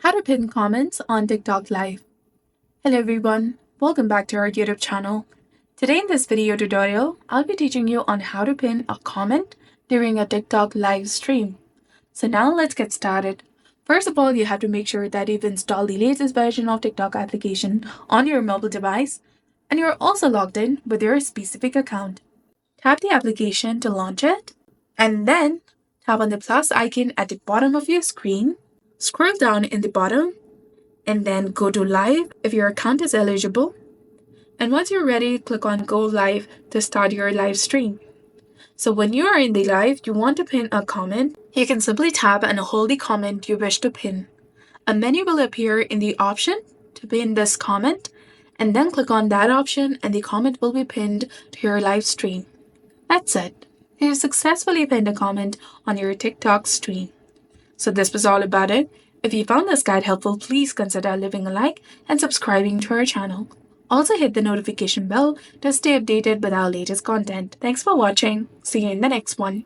How to pin comments on TikTok Live. Hello everyone, welcome back to our YouTube channel. Today in this video tutorial, I'll be teaching you on how to pin a comment during a TikTok live stream. So now let's get started. First of all, you have to make sure that you've installed the latest version of TikTok application on your mobile device and you're also logged in with your specific account. Tap the application to launch it and then tap on the plus icon at the bottom of your screen. Scroll down in the bottom and then go to live if your account is eligible. And once you're ready, click on go live to start your live stream. So when you are in the live, you want to pin a comment, you can simply tap and hold the comment you wish to pin. A menu will appear in the option to pin this comment and then click on that option and the comment will be pinned to your live stream. That's it. You successfully pinned a comment on your TikTok stream. So this was all about it. If you found this guide helpful, please consider leaving a like and subscribing to our channel. Also hit the notification bell to stay updated with our latest content. Thanks for watching. See you in the next one.